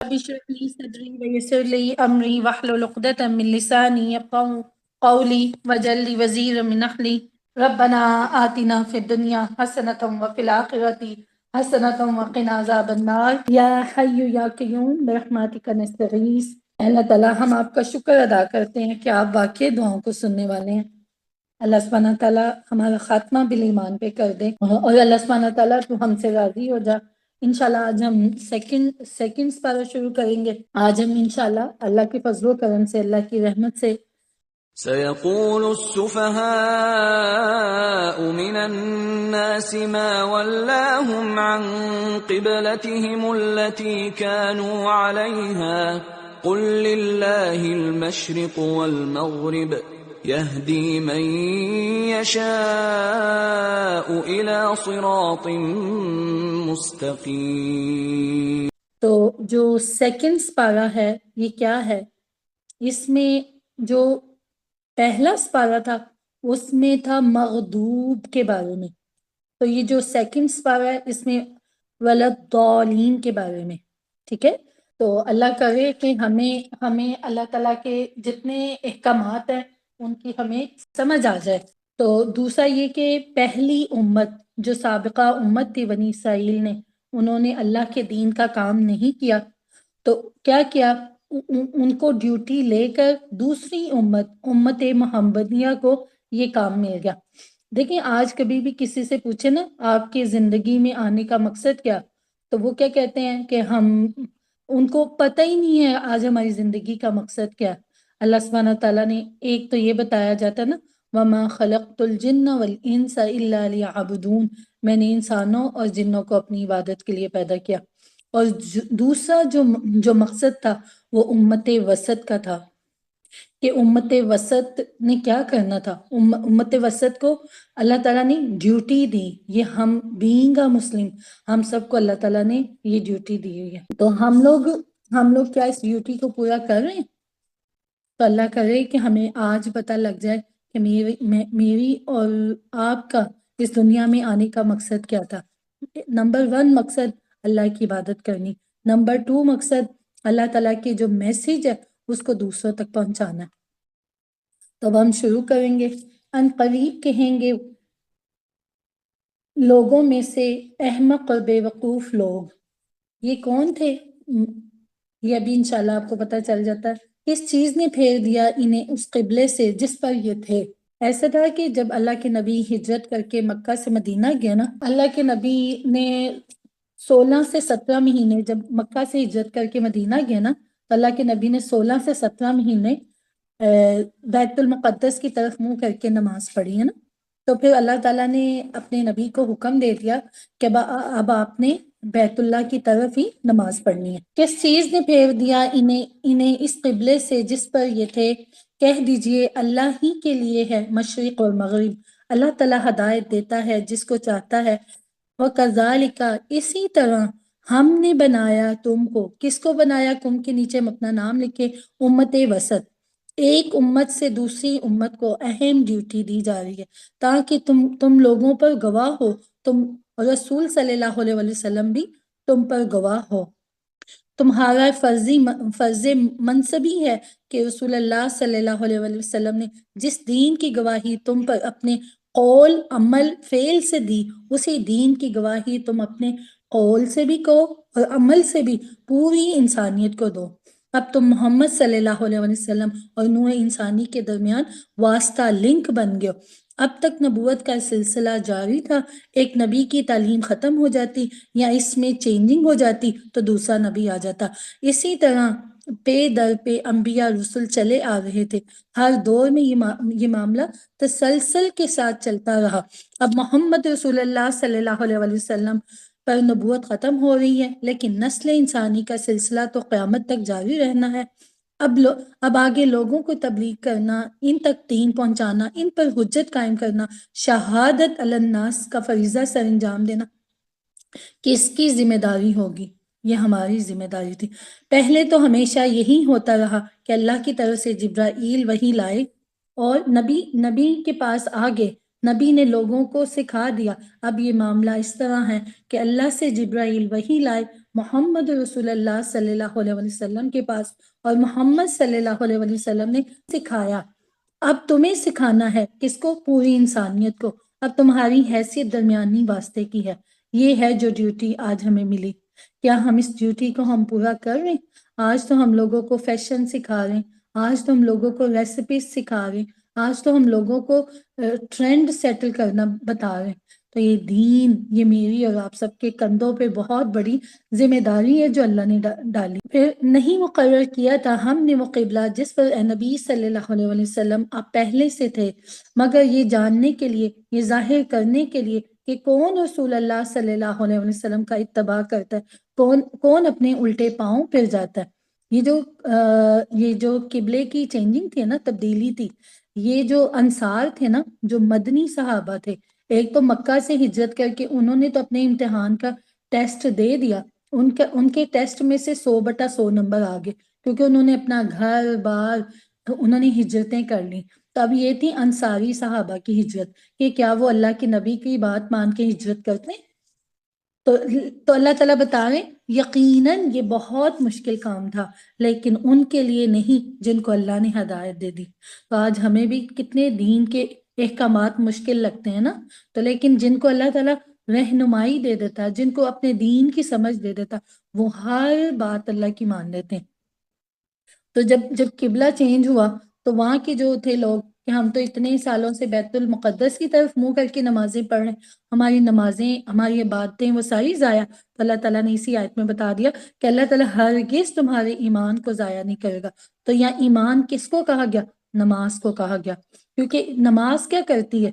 رب اشرح لي صدري ويسر لي أمري واحلل عقدة من لساني يفقهوا قولي واجعل لي وزيرا من أهلي ربنا آتنا في الدنيا حسنة وفي الآخرة حسنة وقنا عذاب النار یا حی یا قیوم برحمتک نستغیث۔ اللہ تعالیٰ ہم آپ کا شکر ادا کرتے ہیں کہ آپ واقعی دعاؤں کو سننے والے ہیں۔ اللہ سبحانہ تعالیٰ ہمارا خاتمہ بالایمان پہ کر دے، اور اللہ سبحانہ تعالیٰ تو ہم سے راضی ہو جا۔ انشاءاللہ آج ہم سیکنڈ پارہ شروع کریں گے۔ آج ہم انشاءاللہ اللہ کے فضل و کرم سے، اللہ کی رحمت سے سيقول السفهاء من الناس ما ولاهم عن قبلتهم التي كانوا عليها قل لله المشرق والمغرب يهدي من يشاء إلى صراط مستقيم۔ تو جو سیکنڈ سپارہ ہے یہ کیا ہے؟ اس میں جو پہلا سپارہ تھا اس میں تھا مغضوب کے بارے میں، تو یہ جو سیکنڈ سپارہ ہے اس میں ولضالین کے بارے میں، ٹھیک ہے؟ تو اللہ کرے کہ ہمیں اللہ تعالیٰ کے جتنے احکامات ہیں ان کی ہمیں سمجھ آ جائے۔ تو دوسرا یہ کہ پہلی امت جو سابقہ امت تھی بنی اسرائیل نے، انہوں نے اللہ کے دین کا کام نہیں کیا، تو کیا کیا؟ ان کو ڈیوٹی لے کر دوسری امت محمدیہ کو یہ کام مل گیا۔ دیکھیں آج کبھی بھی کسی سے پوچھے نا آپ کی زندگی میں آنے کا مقصد کیا، تو وہ کیا کہتے ہیں کہ ان کو پتہ ہی نہیں ہے آج ہماری زندگی کا مقصد کیا۔ اللہ سبحانہ تعالیٰ نے ایک تو یہ بتایا جاتا نا وَمَا خَلَقْتُ الْجِنَّ وَالْإِنسَ إِلَّا لِيَعْبُدُونَ، میں نے انسانوں اور جنوں کو اپنی عبادت کے لیے پیدا کیا۔ اور دوسرا جو مقصد تھا وہ امت وسط کا تھا کہ امت وسط نے کیا کرنا تھا۔ امت وسط کو اللہ تعالیٰ نے ڈیوٹی دی، یہ ہم بینگ مسلم ہم سب کو اللہ تعالیٰ نے یہ ڈیوٹی دی ہوئی ہے، تو ہم لوگ کیا اس ڈیوٹی کو پورا کر رہے ہیں؟ تو اللہ کرے کہ ہمیں آج پتہ لگ جائے کہ میری اور آپ کا اس دنیا میں آنے کا مقصد کیا تھا۔ نمبر 1 مقصد اللہ کی عبادت کرنی، نمبر 2 مقصد اللہ تعالیٰ کی جو میسیج ہے اس کو دوسروں تک پہنچانا ہے۔ تو اب ہم شروع کریں گے۔ ان قریب کہیں گے لوگوں میں سے احمق اور بے وقوف لوگ، یہ کون تھے؟ یہ ابھی انشاءاللہ آپ کو پتہ چل جاتا ہے۔ کس چیز نے پھیر دیا انہیں اس قبلے سے جس پر یہ تھے؟ ایسا تھا کہ جب اللہ کے نبی ہجرت کر کے مکہ سے مدینہ گیا نا، اللہ کے نبی نے 16 سے 17 مہینے جب مکہ سے ہجرت کر کے مدینہ گیا نا، تو اللہ کے نبی نے 16 سے 17 مہینے بیت المقدس کی طرف منہ کر کے نماز پڑھی ہے نا۔ تو پھر اللہ تعالیٰ نے اپنے نبی کو حکم دے دیا کہ اب آپ نے بیت اللہ کی طرف ہی نماز پڑھنی ہے۔ کس چیز نے پھیر دیا انہیں اس قبلے سے جس پر یہ تھے؟ کہہ دیجئے اللہ ہی کے لیے ہے مشرق اور مغرب، اللہ تعالیٰ ہدایت دیتا ہے جس کو چاہتا ہے۔ وَكَذَلِكَ، اسی طرح ہم نے بنایا تم کو، کس کو بنایا؟ کم کے نیچے ہم اپنا نام لکھے، امت وسط، ایک امت سے دوسری امت کو اہم ڈیوٹی دی جا رہی ہے تاکہ تم لوگوں پر گواہ ہو، تم رسول صلی اللہ علیہ وسلم بھی تم پر گواہ ہو۔ تمہارا فرض منصبی ہے کہ رسول اللہ صلی اللہ علیہ وسلم نے جس دین کی گواہی تم پر اپنے قول عمل فعل سے دی، اسی دین کی گواہی تم اپنے قول سے بھی کہو اور عمل سے بھی پوری انسانیت کو دو۔ اب تم محمد صلی اللہ علیہ وسلم اور نوع انسانی کے درمیان واسطہ لنک بن گئے۔ اب تک نبوت کا سلسلہ جاری تھا، ایک نبی کی تعلیم ختم ہو جاتی یا اس میں چینجنگ ہو جاتی تو دوسرا نبی آ جاتا، اسی طرح پے در پہ انبیاء رسول چلے آ رہے تھے۔ ہر دور میں یہ معاملہ تسلسل کے ساتھ چلتا رہا۔ اب محمد رسول اللہ صلی اللہ علیہ وسلم پر نبوت ختم ہو رہی ہے، لیکن نسل انسانی کا سلسلہ تو قیامت تک جاری رہنا ہے۔ اب آگے لوگوں کو تبلیغ کرنا، ان تک دین پہنچانا، ان پر حجت قائم کرنا، شہادت علی الناس کا فریضہ سر انجام دینا کس کی ذمہ داری ہوگی؟ یہ ہماری ذمہ داری تھی۔ پہلے تو ہمیشہ یہی ہوتا رہا کہ اللہ کی طرف سے جبرائیل وحی لائے اور نبی کے پاس آگے نبی نے لوگوں کو سکھا دیا۔ اب یہ معاملہ اس طرح ہے کہ اللہ سے جبرائیل وحی لائے محمد رسول اللہ صلی اللہ علیہ وسلم کے پاس، اور محمد صلی اللہ علیہ وسلم نے سکھایا۔ اب تمہیں سکھانا ہے کس کو؟ پوری انسانیت کو۔ اب تمہاری حیثیت درمیانی واسطے کی ہے۔ یہ ہے جو ڈیوٹی آج ہمیں ملی۔ کیا ہم اس ڈیوٹی کو ہم پورا کر رہے ہیں؟ آج تو ہم لوگوں کو فیشن سکھا رہے ہیں، آج تو ہم لوگوں کو ریسیپیز سکھا رہے ہیں، آج تو ہم لوگوں کو ٹرینڈ سیٹل کرنا بتا رہے ہیں۔ تو یہ دین، یہ میری اور آپ سب کے کندھوں پہ بہت بڑی ذمہ داری ہے جو اللہ نے ڈالی۔ پھر نہیں مقرر کیا تھا ہم نے وہ قبلہ جس پر اے نبی صلی اللہ علیہ وسلم آپ پہلے سے تھے، مگر یہ جاننے کے لیے، یہ ظاہر کرنے کے لیے کہ کون رسول اللہ صلی اللہ علیہ وسلم کا اتباع کرتا ہے، کون اپنے الٹے پاؤں پھر جاتا ہے۔ یہ جو قبلے کی چینجنگ تھی نا، تبدیلی تھی، یہ جو انصار تھے نا، جو مدنی صحابہ تھے، ایک تو مکہ سے ہجرت کر کے انہوں نے تو اپنے امتحان کا ٹیسٹ دے دیا، ان کے ٹیسٹ میں سے 100/100 نمبر آ گئے، کیونکہ انہوں نے اپنا گھر بار، انہوں نے ہجرتیں کر لی۔ تو اب یہ تھی انصاری صحابہ کی ہجرت کہ کیا وہ اللہ کے نبی کی بات مان کے ہجرت کرتے ہیں؟ تو اللہ تعالیٰ بتا رہے ہیں یقیناً یہ بہت مشکل کام تھا، لیکن ان کے لیے نہیں جن کو اللہ نے ہدایت دے دی۔ تو آج ہمیں بھی کتنے دین کے احکامات مشکل لگتے ہیں نا، تو لیکن جن کو اللہ تعالیٰ رہنمائی دے دیتا، جن کو اپنے دین کی سمجھ دے دیتا، وہ ہر بات اللہ کی مان لیتے ہیں۔ تو جب قبلہ چینج ہوا تو وہاں کے جو تھے لوگ کہ ہم تو اتنے سالوں سے بیت المقدس کی طرف منہ کر کے نمازیں پڑھ رہے ہیں، ہماری نمازیں، ہماری عبادتیں وہ ساری ضائع، تو اللہ تعالیٰ نے اسی آیت میں بتا دیا کہ اللہ تعالیٰ ہرگز تمہارے ایمان کو ضائع نہیں کرے گا۔ تو یہاں ایمان کس کو کہا گیا؟ نماز کو کہا گیا، کیونکہ نماز کیا کرتی ہے؟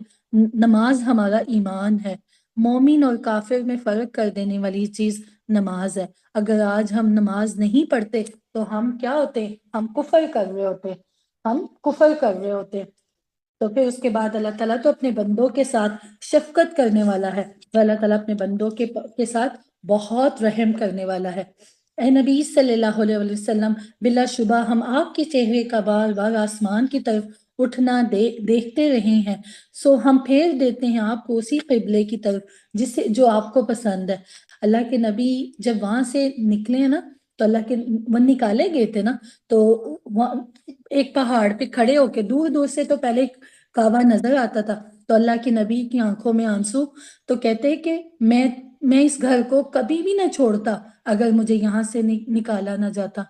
نماز ہمارا ایمان ہے۔ مومن اور کافر میں فرق کر دینے والی چیز نماز ہے۔ اگر آج ہم نماز نہیں پڑھتے تو ہم کیا ہوتے؟ ہم کفر کر رہے ہوتے، ہم کفر کر رہے ہوتے۔ تو پھر اس کے بعد اللہ تعالیٰ تو اپنے بندوں کے ساتھ شفقت کرنے والا ہے، تو اللہ تعالیٰ اپنے بندوں کے ساتھ بہت رحم کرنے والا ہے۔ اے نبی صلی اللہ علیہ وسلم، بلا شبہ ہم آپ کے چہرے کا بار بار آسمان کی طرف اٹھنا دیکھتے رہے ہیں، سو ہم پھیر دیتے ہیں آپ کو اسی قبلے کی طرف جو آپ کو پسند ہے۔ اللہ کے نبی جب وہاں سے نکلے ہیں نا، تو اللہ کے وہ نکالے گئے تھے نا، تو ایک پہاڑ پہ کھڑے ہو کے دور دور سے تو پہلے کعبہ نظر آتا تھا، تو اللہ کے نبی کی آنکھوں میں آنسو، تو کہتے کہ میں اس گھر کو کبھی بھی نہ چھوڑتا اگر مجھے یہاں سے نکالا نہ جاتا۔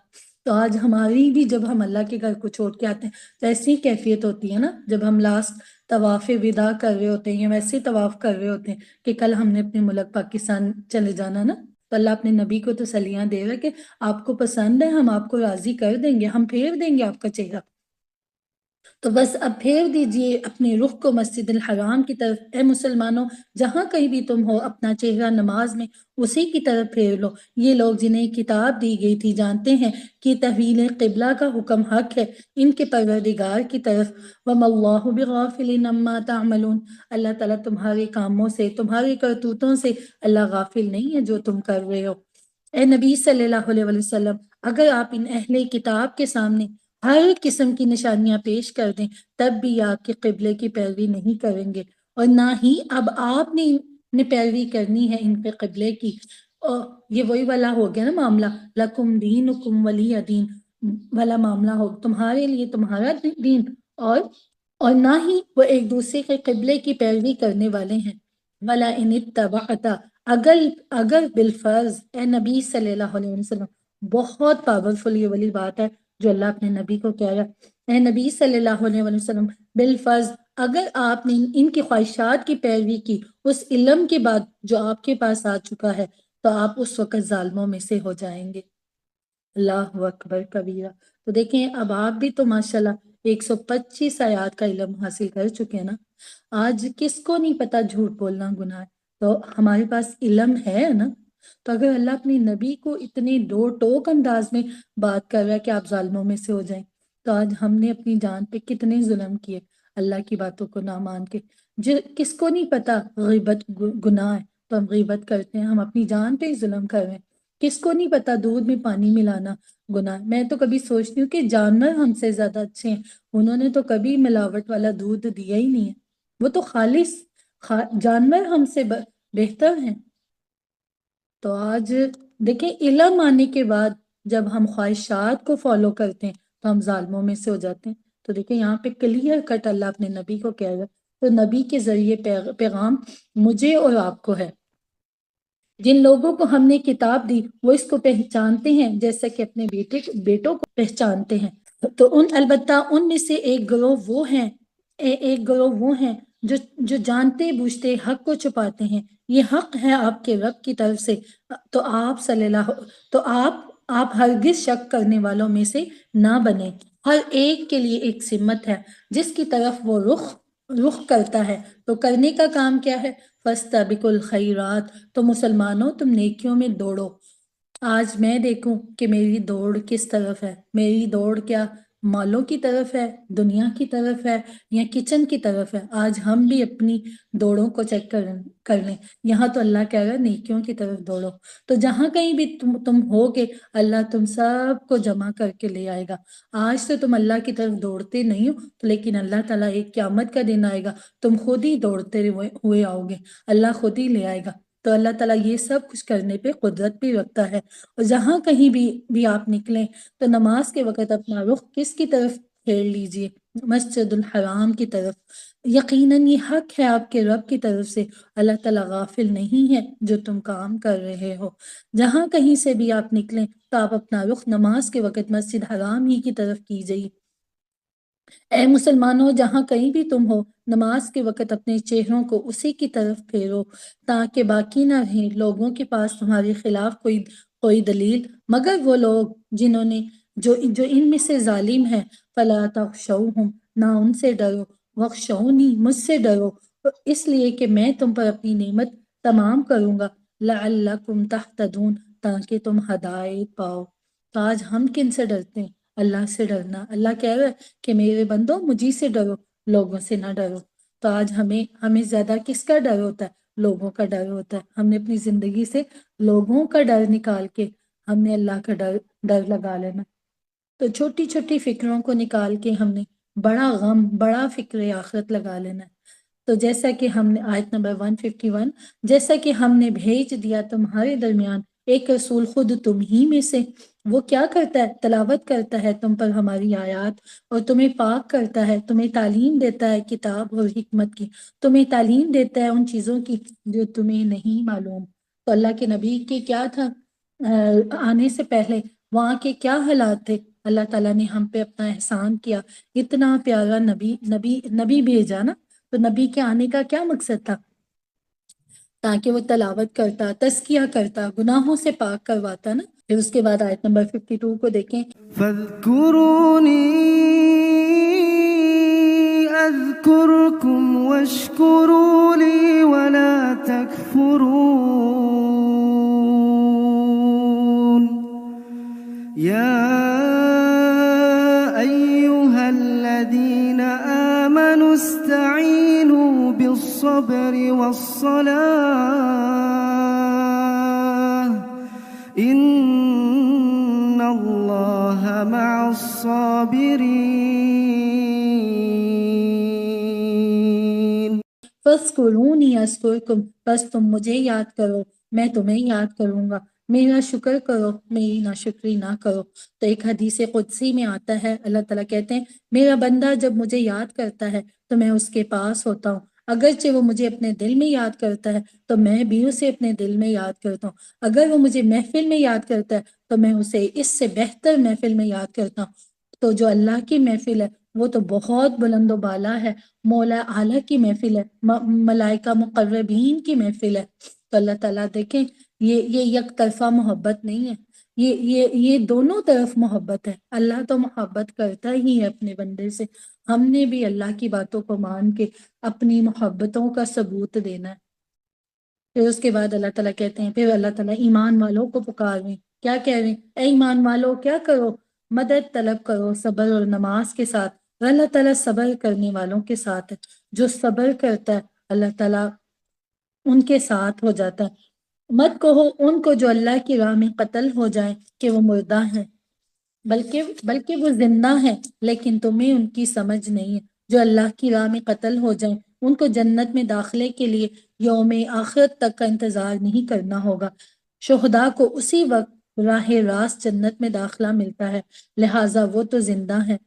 تو آج ہماری بھی جب ہم اللہ کے گھر کو چھوڑ کے آتے ہیں تو ایسی کیفیت ہوتی ہے نا، جب ہم لاسٹ طواف وداع کر رہے ہوتے ہیں یا ویسے طواف کر رہے ہوتے ہیں کہ کل ہم نے اپنے ملک پاکستان چلے جانا نا، تو اللہ اپنے نبی کو تسلیاں دے رہا ہے کہ آپ کو پسند ہے، ہم آپ کو راضی کر دیں گے، ہم پھیر دیں گے آپ کا چہرہ۔ تو بس اب پھیر دیجئے اپنے رخ کو مسجد الحرام کی طرف۔ اے مسلمانوں، جہاں کہیں بھی تم ہو اپنا چہرہ نماز میں اسی کی طرف پھیر لو۔ یہ لوگ جنہیں کتاب دی گئی تھی جانتے ہیں کہ تحویل قبلہ کا حکم حق ہے ان کے پروردگار کی طرف۔ وَمَا اللَّهُ بِغَافِلٍ عَمَّا تَعْمَلُونَ، اللہ تعالیٰ تمہارے کاموں سے، تمہاری کرتوتوں سے اللہ غافل نہیں ہے جو تم کر رہے ہو۔ اے نبی صلی اللہ علیہ وسلم، اگر آپ ان اہل کتاب کے سامنے ہر قسم کی نشانیاں پیش کر دیں تب بھی آپ کے قبلے کی پیروی نہیں کریں گے، اور نہ ہی اب آپ نے پیروی کرنی ہے ان کے قبلے کی۔ اور یہ وہی والا ہو گیا نا معاملہ، لکم دینکم ولی دین والا معاملہ ہو، تمہارے لیے تمہارا دین، اور نہ ہی وہ ایک دوسرے کے قبلے کی پیروی کرنے والے ہیں۔ وَلَا إِنِ اتَّبَعْتَ، اگر بالفرض اے نبی صلی اللہ علیہ وسلم، بہت پاورفل یہ والی بات ہے جو اللہ اپنے نبی کو کہہ رہا ہے۔ اے نبی صلی اللہ علیہ وسلم، بالفرض اگر آپ نے ان کی خواہشات کی پیروی کی اس علم کے بعد جو آپ کے پاس آ چکا ہے، تو آپ اس وقت ظالموں میں سے ہو جائیں گے۔ اللہ اکبر کبیرہ۔ تو دیکھیں اب آپ بھی تو ماشاءاللہ 125 آیات کا علم حاصل کر چکے ہیں نا۔ آج کس کو نہیں پتا جھوٹ بولنا گناہ ہے، تو ہمارے پاس علم ہے نا۔ تو اگر اللہ اپنے نبی کو اتنے دو ٹوک انداز میں بات کر رہا ہے کہ آپ ظالموں میں سے ہو جائیں، تو آج ہم نے اپنی جان پہ کتنے ظلم کیے اللہ کی باتوں کو نہ مان کے۔ کس کو نہیں پتا غیبت گناہ ہے تو ہم غیبت کرتے ہیں، ہم اپنی جان پہ ہی ظلم کر رہے ہیں۔ کس کو نہیں پتا دودھ میں پانی ملانا گناہ۔ میں تو کبھی سوچتی ہوں کہ جانور ہم سے زیادہ اچھے ہیں، انہوں نے تو کبھی ملاوٹ والا دودھ دیا ہی نہیں ہے، وہ تو خالص جانور ہم سے بہتر ہیں۔ تو آج دیکھیں علم آنے کے بعد جب ہم خواہشات کو فالو کرتے ہیں تو ہم ظالموں میں سے ہو جاتے ہیں. تو دیکھیں یہاں پہ کلیئر کٹ اللہ اپنے نبی کو کہہ رہا ہے. تو نبی کے ذریعے پیغام مجھے اور آپ کو ہے. جن لوگوں کو ہم نے کتاب دی وہ اس کو پہچانتے ہیں جیسا کہ اپنے بیٹوں کو پہچانتے ہیں. تو البتہ ان میں سے ایک گروہ وہ ہیں جو جانتے بوجھتے حق کو چھپاتے ہیں. یہ حق ہے آپ کے رب کی طرف سے. تو آپ ہرگز شک کرنے والوں میں سے نہ بنے. ہر ایک کے لیے ایک سمت ہے جس کی طرف وہ رخ کرتا ہے. تو کرنے کا کام کیا ہے؟ فاستبقوا الخیرات. تو مسلمانوں تم نیکیوں میں دوڑو. آج میں دیکھوں کہ میری دوڑ کس طرف ہے. میری دوڑ کیا مالوں کی طرف ہے، دنیا کی طرف ہے، یا کچن کی طرف ہے؟ آج ہم بھی اپنی دوڑوں کو چیک کر لیں. یہاں تو اللہ کہہ رہا ہے نیکیوں کی طرف دوڑو. تو جہاں کہیں بھی تم ہوگے اللہ تم سب کو جمع کر کے لے آئے گا. آج تو تم اللہ کی طرف دوڑتے نہیں ہو، لیکن اللہ تعالیٰ ایک قیامت کا دن آئے گا تم خود ہی دوڑتے ہوئے آؤ گے، اللہ خود ہی لے آئے گا. تو اللہ تعالیٰ یہ سب کچھ کرنے پہ قدرت بھی رکھتا ہے. اور جہاں کہیں بھی آپ نکلیں تو نماز کے وقت اپنا رخ کس کی طرف پھیر لیجئے؟ مسجد الحرام کی طرف. یقیناً یہ حق ہے آپ کے رب کی طرف سے. اللہ تعالیٰ غافل نہیں ہے جو تم کام کر رہے ہو. جہاں کہیں سے بھی آپ نکلیں تو آپ اپنا رخ نماز کے وقت مسجد حرام ہی کی طرف کیجئے. اے مسلمانوں جہاں کہیں بھی تم ہو نماز کے وقت اپنے چہروں کو اسی کی طرف پھیرو تاکہ باقی نہ رہیں لوگوں کے پاس تمہارے خلاف کوئی دلیل مگر وہ لوگ جنہوں نے جو ان میں سے ظالم ہے. فلا تخشوہم. نہ ان سے ڈرو. واخشونی. مجھ سے ڈرو اس لیے کہ میں تم پر اپنی نعمت تمام کروں گا. لعلکم تہتدون. تاکہ تم ہدایت پاؤ. تو آج ہم کن سے ڈرتے ہیں؟ اللہ سے ڈرنا. اللہ کہہ رہا ہے کہ میرے بندو مجھی سے ڈرو، لوگوں سے نہ ڈرو. تو آج ہمیں زیادہ کس کا ڈر ہوتا ہے؟ لوگوں کا ڈر ہوتا ہے. ہم نے اپنی زندگی سے لوگوں کا ڈر نکال کے ہم نے اللہ کا ڈر لگا لینا. تو چھوٹی چھوٹی فکروں کو نکال کے ہم نے بڑا غم، بڑا فکر آخرت لگا لینا ہے. تو جیسا کہ ہم نے آیت نمبر 151 جیسا کہ ہم نے بھیج دیا تمہارے درمیان ایک رسول خود تم ہی میں سے. وہ کیا کرتا ہے؟ تلاوت کرتا ہے تم پر ہماری آیات اور تمہیں پاک کرتا ہے، تمہیں تعلیم دیتا ہے کتاب اور حکمت کی، تمہیں تعلیم دیتا ہے ان چیزوں کی جو تمہیں نہیں معلوم. تو اللہ کے نبی کے کیا تھا آنے سے پہلے وہاں کے کیا حالات تھے؟ اللہ تعالیٰ نے ہم پہ اپنا احسان کیا، اتنا پیارا نبی بھیجا نا. تو نبی کے آنے کا کیا مقصد تھا؟ تاکہ وہ تلاوت کرتا، تزکیہ کرتا، گناہوں سے پاک کرواتا نا. پھر اس کے بعد آیت نمبر 52 کو دیکھیں. فاذکرونی اذکرکم واشکروا لی ولا تکفرون. یا ایہا الذین آمنوا استعینوا بالصبر والصلاة ان اللہ مع الصابرین. فَاذْكُرُونِي أَذْكُرْكُمْ. بس تم مجھے یاد کرو میں تمہیں یاد کروں گا. میرا شکر کرو میری ناشکری نہ کرو. تو ایک حدیث قدسی میں آتا ہے اللہ تعالیٰ کہتے ہیں میرا بندہ جب مجھے یاد کرتا ہے تو میں اس کے پاس ہوتا ہوں. اگرچہ وہ مجھے اپنے دل میں یاد کرتا ہے تو میں بھی اسے اپنے دل میں یاد کرتا ہوں. اگر وہ مجھے محفل میں یاد کرتا ہے تو میں اسے اس سے بہتر محفل میں یاد کرتا ہوں. تو جو اللہ کی محفل ہے وہ تو بہت بلند و بالا ہے، مولا اعلیٰ کی محفل ہے، ملائکہ مقربین کی محفل ہے. تو اللہ تعالیٰ دیکھیں یہ یک طرفہ محبت نہیں ہے، یہ دونوں طرف محبت ہے. اللہ تو محبت کرتا ہی ہے اپنے بندے سے. ہم نے بھی اللہ کی باتوں کو مان کے اپنی محبتوں کا ثبوت دینا ہے. پھر اس کے بعد اللہ تعالیٰ کہتے ہیں، پھر اللہ تعالیٰ ایمان والوں کو پکار رہے ہیں. کیا کہہ رہے ہیں؟ اے ایمان والوں کیا کرو؟ مدد طلب کرو صبر اور نماز کے ساتھ. اللہ تعالیٰ صبر کرنے والوں کے ساتھ ہے. جو صبر کرتا ہے اللہ تعالیٰ ان کے ساتھ ہو جاتا ہے. مت کہو ان کو جو اللہ کی راہ میں قتل ہو جائیں کہ وہ مردہ ہیں، بلکہ وہ زندہ ہیں لیکن تمہیں ان کی سمجھ نہیں ہے. جو اللہ کی راہ میں قتل ہو جائیں ان کو جنت میں داخلے کے لیے یوم آخرت تک کا انتظار نہیں کرنا ہوگا. شہداء کو اسی وقت راہ راست جنت میں داخلہ ملتا ہے، لہٰذا وہ تو زندہ ہیں۔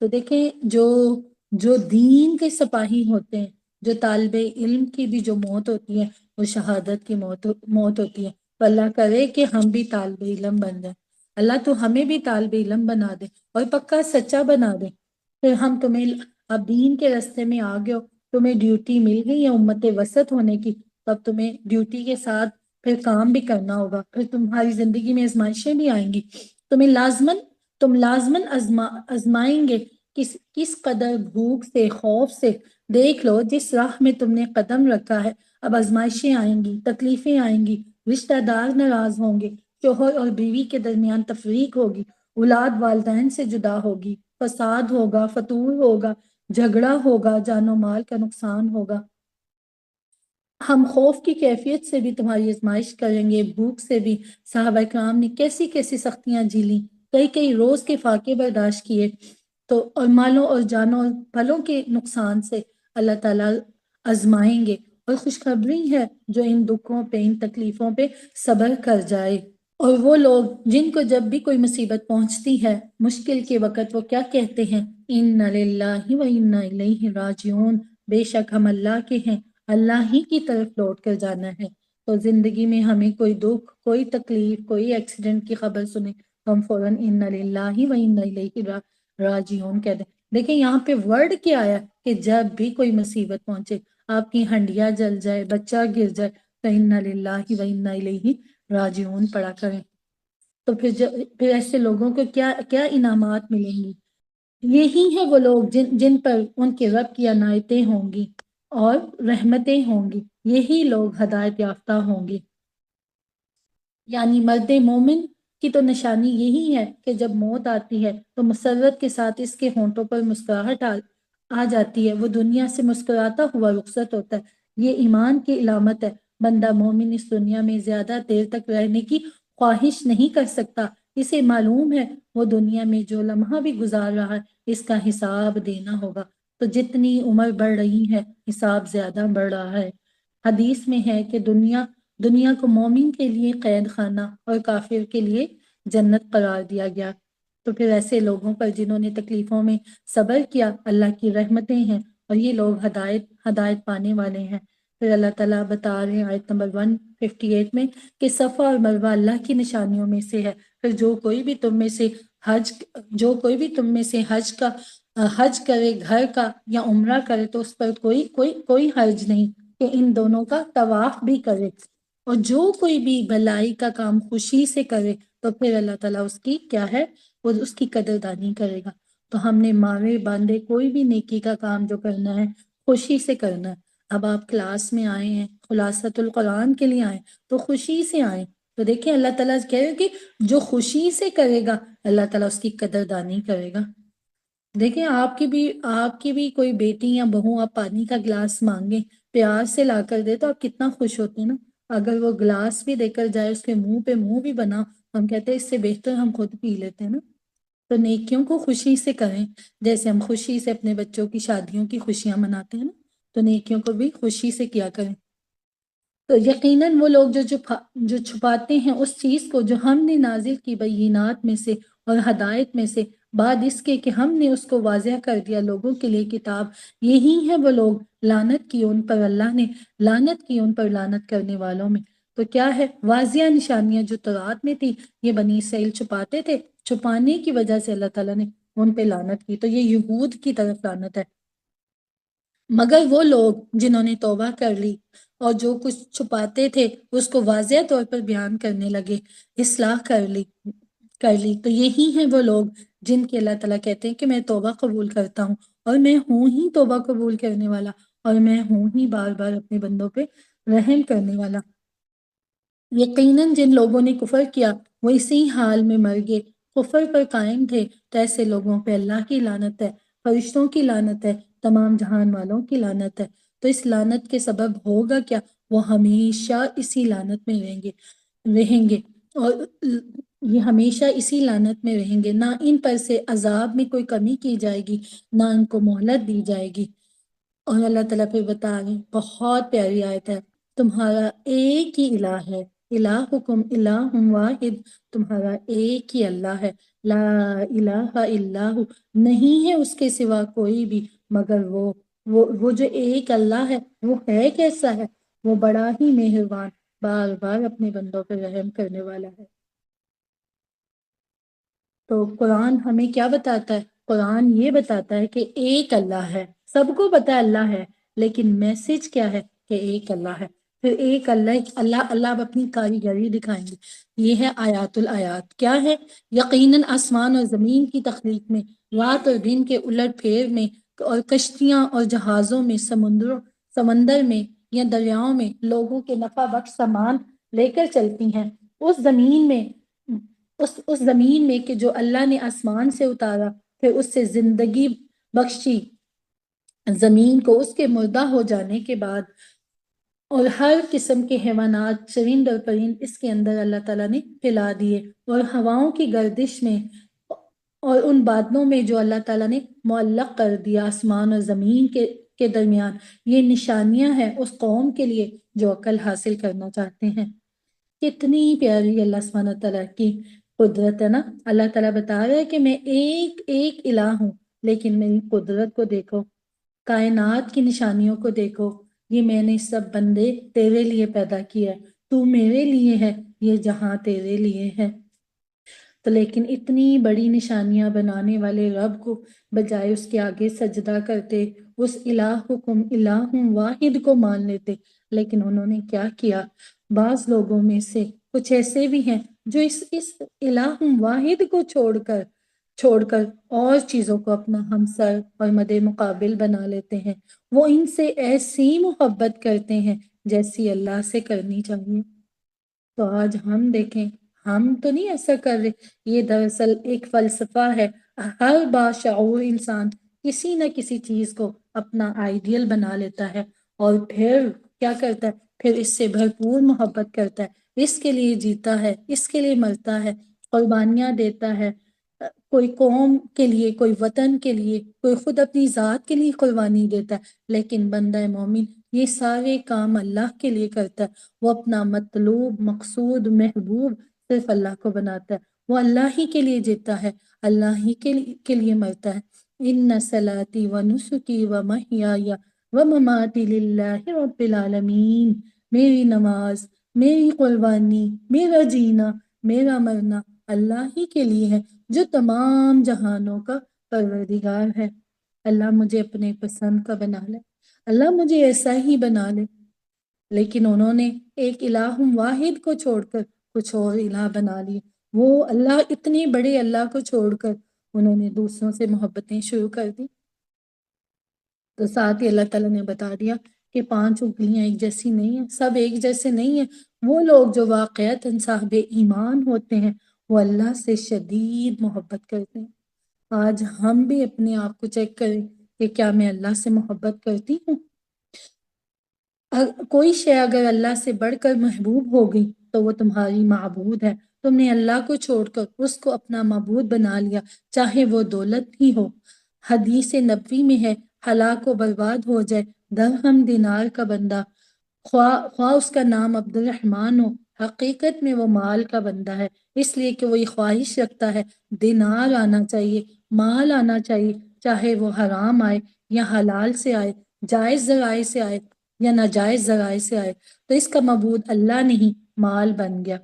تو دیکھیں جو دین کے سپاہی ہوتے ہیں، جو طالب علم کی بھی جو موت ہوتی ہے وہ شہادت کی موت ہوتی ہے۔ تو اللہ کرے کہ ہم بھی طالب علم بن جائیں، اللہ تو ہمیں بھی طالب علم بنا دے اور پکا سچا بنا دے۔ پھر ہم تمہیں اب دین کے راستے میں آ گئے ہو، تمہیں ڈیوٹی مل گئی ہے امت وسط ہونے کی، تب تمہیں ڈیوٹی کے ساتھ پھر کام بھی کرنا ہوگا، پھر تمہاری زندگی میں آزمائشیں بھی آئیں گی، تم لازمن آزمائیں گے، کس قدر بھوک سے، خوف سے۔ دیکھ لو جس راہ میں تم نے قدم رکھا ہے، اب آزمائشیں آئیں گی، تکلیفیں آئیں گی، رشتہ دار ناراض ہوں گے، شوہر اور بیوی کے درمیان تفریق ہوگی، اولاد والدین سے جدا ہوگی، فساد ہوگا، فتور ہوگا، جھگڑا ہوگا، جان و مال کا نقصان ہوگا۔ ہم خوف کی کیفیت سے بھی تمہاری آزمائش کریں گے، بھوک سے بھی۔ صحابہ کرام نے کیسی کیسی سختیاں جھیلی، کئی روز کے فاقے برداشت کیے، تو اور مالوں اور جانوں اور پھلوں کے نقصان سے اللہ تعالیٰ آزمائیں گے۔ اور خوشخبری ہے جو ان دکھوں پہ، ان تکلیفوں پہ صبر کر جائے۔ اور وہ لوگ جن کو جب بھی کوئی مصیبت پہنچتی ہے مشکل کے وقت، وہ کیا کہتے ہیں؟ اِنَّ لِلَّهِ وَإِنَّا إِلَيْهِ راجعون، بے شک ہم اللہ کے ہیں، اللہ ہی کی طرف لوٹ کر جانا ہے۔ تو زندگی میں ہمیں کوئی دکھ، کوئی تکلیف، کوئی ایکسیڈنٹ کی خبر سنیں تو ہم فوراً اِنَّ لِلَّهِ وَإِنَّا إِلَيْهِ راجعون کہہ دیں۔ دیکھیں یہاں پہ ورڈ کیا آیا کہ جب بھی کوئی مصیبت پہنچے، آپ کی ہنڈیا جل جائے، بچہ گر جائے، تو اِنَّ لِلَّهِ وَإِنَّا إِلَيْهِ راجعون پڑھا کریں۔ تو پھر ایسے لوگوں کو کیا انعامات ملیں گی؟ یہی ہے وہ لوگ جن پر ان کے رب کی عنایتیں ہوں گی اور رحمتیں ہوں گی، یہی لوگ ہدایت یافتہ ہوں گے۔ یعنی مرد مومن کی تو نشانی یہی ہے کہ جب موت آتی ہے تو مسرت کے ساتھ اس کے ہونٹوں پر مسکراہٹ آ جاتی ہے، وہ دنیا سے مسکراتا ہوا رخصت ہوتا ہے۔ یہ ایمان کی علامت ہے۔ بندہ مومن اس دنیا میں زیادہ دیر تک رہنے کی خواہش نہیں کر سکتا، اسے معلوم ہے وہ دنیا میں جو لمحہ بھی گزار رہا ہے اس کا حساب دینا ہوگا۔ تو جتنی عمر بڑھ رہی ہے حساب زیادہ بڑھ رہا ہے۔ حدیث میں ہے کہ دنیا کو مومن کے لیے قید خانہ اور کافر کے لیے جنت قرار دیا گیا۔ تو پھر ایسے لوگوں پر جنہوں نے تکلیفوں میں صبر کیا، اللہ کی رحمتیں ہیں اور یہ لوگ ہدایت پانے والے ہیں۔ پھر اللہ تعالیٰ بتا رہے ہیں آیت نمبر 158 میں کہ صفا اور مروہ اللہ کی نشانیوں میں سے ہے۔ پھر جو کوئی بھی تم میں سے حج کرے گھر کا یا عمرہ کرے تو اس پر کوئی حرج نہیں کہ ان دونوں کا طواف بھی کرے، اور جو کوئی بھی بھلائی کا کام خوشی سے کرے تو پھر اللہ تعالیٰ اس کی کیا ہے، وہ اس کی قدردانی کرے گا۔ تو ہم نے مارے باندھے کوئی بھی نیکی کا کام جو کرنا ہے خوشی سے کرنا ہے۔ اب آپ کلاس میں آئے ہیں، خلاصۃ القرآن کے لیے آئے تو خوشی سے آئیں۔ تو دیکھیں اللہ تعالیٰ کہہ رہے کہ جو خوشی سے کرے گا اللہ تعالیٰ اس کی قدردانی کرے گا۔ دیکھیں آپ کی بھی کوئی بیٹی یا بہو آپ پانی کا گلاس مانگیں، پیار سے لا کر دے تو آپ کتنا خوش ہوتے ہیں نا۔ اگر وہ گلاس بھی دے کر جائے، اس کے منہ پہ منہ بھی بنا، ہم کہتے ہیں اس سے بہتر ہم خود پی لیتے ہیں نا۔ تو نیکیوں کو خوشی سے کریں، جیسے ہم خوشی سے اپنے بچوں کی شادیوں کی خوشیاں مناتے ہیں نا، تو نیکیوں کو بھی خوشی سے کیا کریں۔ تو یقیناً وہ لوگ جو چھپاتے ہیں اس چیز کو جو ہم نے نازل کی بینات میں سے اور ہدایت میں سے، بعد اس کے کہ ہم نے اس کو واضح کر دیا لوگوں کے لیے کتاب، یہی ہے وہ لوگ لعنت کی ان پر، اللہ نے لعنت کی ان پر لعنت کرنے والوں میں۔ تو کیا ہے واضح نشانیاں جو تورات میں تھی، یہ بنی اسرائیل چھپاتے تھے، چھپانے کی وجہ سے اللہ تعالیٰ نے ان پہ لعنت کی۔ تو یہ یہود کی طرف لعنت ہے۔ مگر وہ لوگ جنہوں نے توبہ کر لی اور جو کچھ چھپاتے تھے اس کو واضح طور پر بیان کرنے لگے، اصلاح کر لی، تو یہی ہیں وہ لوگ جن کے اللہ تعالیٰ کہتے ہیں کہ میں توبہ قبول کرتا ہوں، اور میں ہوں ہی توبہ قبول کرنے والا، اور میں ہوں ہی بار بار اپنے بندوں پہ رحم کرنے والا۔ یقیناً جن لوگوں نے کفر کیا وہ اسی حال میں مر گئے، کفر پر قائم تھے، تو ایسے لوگوں پہ اللہ کی لعنت ہے، فرشتوں کی لعنت ہے، تمام جہان والوں کی لعنت ہے۔ تو اس لعنت کے سبب ہوگا کیا؟ وہ ہمیشہ اسی لعنت میں رہیں گے، اور یہ ہمیشہ اسی لعنت میں رہیں گے، نہ ان پر سے عذاب میں کوئی کمی کی جائے گی، نہ ان کو مہلت دی جائے گی۔ اور اللہ تعالیٰ پھر بتا رہے ہیں، بہت پیاری آیت ہے، تمہارا ایک ہی الہ ہے، الہکم الہ واحد، تمہارا ایک ہی اللہ ہے، لا الہ الا ہو، نہیں ہے اس کے سوا کوئی بھی مگر وہ جو ایک اللہ ہے وہ ہے کیسا ہے، وہ بڑا ہی مہربان، بار بار اپنے بندوں پہ رحم کرنے والا ہے۔ تو قرآن ہمیں کیا بتاتا ہے؟ قرآن یہ بتاتا ہے کہ ایک اللہ ہے، سب کو پتا ہے اللہ ہے، لیکن میسج کیا ہے کہ ایک اللہ ہے۔ پھر ایک اللہ اب اپنی کاریگری دکھائیں گے۔ یہ ہے آیات الآیات، کیا ہے؟ یقیناً آسمان اور زمین کی تخلیق میں، رات اور دن کے الٹ پھیر میں، اور کشتیاں اور جہازوں میں، سمندر میں یا دریاؤں میں لوگوں کے نفع بخش سامان لے کر چلتی ہیں، اس زمین میں کہ جو اللہ نے آسمان سے اتارا، پھر اس سے زندگی بخشی زمین کو اس کے مردہ ہو جانے کے بعد، اور ہر قسم کے حیوانات، چرند اور پرند اس کے اندر اللہ تعالیٰ نے پھیلا دیے، اور ہواؤں کی گردش میں اور ان بادلوں میں جو اللہ تعالیٰ نے معلق کر دیا آسمان اور زمین کے درمیان، یہ نشانیاں ہیں اس قوم کے لیے جو عقل حاصل کرنا چاہتے ہیں۔ کتنی پیاری اللہ سبحانہ تعالیٰ کی قدرت ہے نا۔ اللہ تعالیٰ بتا رہا ہے کہ میں ایک ایک الہ ہوں، لیکن میری قدرت کو دیکھو، کائنات کی نشانیوں کو دیکھو، یہ میں نے سب بندے تیرے لیے پیدا کیا ہے، تو میرے لیے ہے، یہ جہاں تیرے لیے ہے۔ تو لیکن اتنی بڑی نشانیاں بنانے والے رب کو بجائے اس کے آگے سجدہ کرتے، اس الہکم الہ واحد کو مان لیتے، لیکن انہوں نے کیا کیا؟ بعض لوگوں میں سے کچھ ایسے بھی ہیں جو اس الہ واحد کو چھوڑ کر اور چیزوں کو اپنا ہمسر اور مد مقابل بنا لیتے ہیں۔ وہ ان سے ایسی محبت کرتے ہیں جیسی اللہ سے کرنی چاہیے۔ تو آج ہم دیکھیں، ہم تو نہیں ایسا کر رہے، یہ دراصل ایک فلسفہ ہے۔ ہر باشعور انسان کسی نہ کسی چیز کو اپنا آئیڈیل بنا لیتا ہے، اور پھر کیا کرتا ہے؟ پھر اس سے بھرپور محبت کرتا ہے، اس کے لیے جیتا ہے، اس کے لیے مرتا ہے، قربانیاں دیتا ہے، کوئی قوم کے لیے، کوئی وطن کے لیے، کوئی خود اپنی ذات کے لیے قربانی دیتا ہے۔ لیکن بندہ مومن یہ سارے کام اللہ کے لیے کرتا ہے، وہ اپنا مطلوب، مقصود، محبوب صرف اللہ کو بناتا ہے، وہ اللہ ہی کے لیے جیتا ہے، اللہ ہی کے لیے مرتا ہے۔ ان صلاتی و نسکی و محیای و مماتی للہ رب العالمین، میری نماز، میری قربانی، میرا جینا، میرا مرنا اللہ ہی کے لیے ہے جو تمام جہانوں کا پروردگار ہے۔ اللہ مجھے اپنے پسند کا بنا لے، اللہ مجھے ایسا ہی بنا لے۔ لیکن انہوں نے ایک الہ واحد کو چھوڑ کر کچھ اور الہ بنا لیے، وہ اللہ، اتنے بڑے اللہ کو چھوڑ کر انہوں نے دوسروں سے محبتیں شروع کر دی۔ تو ساتھ ہی اللہ تعالیٰ نے بتا دیا کہ 5 انگلیاں ایک جیسی نہیں ہیں، سب ایک جیسے نہیں ہیں۔ وہ لوگ جو واقعتاً صاحب ایمان ہوتے ہیں وہ اللہ سے شدید محبت کرتے ہیں۔ آج ہم بھی اپنے آپ کو چیک کریں کہ کیا میں اللہ سے محبت کرتی ہوں؟ کوئی شے اگر اللہ سے بڑھ کر محبوب ہو گئی تو وہ تمہاری معبود ہے۔ تم نے اللہ کو چھوڑ کر اس کو اپنا معبود بنا لیا، چاہے وہ دولت ہی ہو۔ حدیث نبوی میں ہے، ہلاک و برباد ہو جائے درہم دینار کا بندہ، خواہ اس کا نام عبد الرحمن ہو، حقیقت میں وہ مال کا بندہ ہے، اس لیے کہ وہ یہ خواہش رکھتا ہے دینار آنا چاہیے، مال آنا چاہیے، چاہے وہ حرام آئے یا حلال سے آئے، جائز ذرائع سے آئے یا ناجائز ذرائع سے آئے، تو اس کا معبود اللہ نہیں، مال بن گیا۔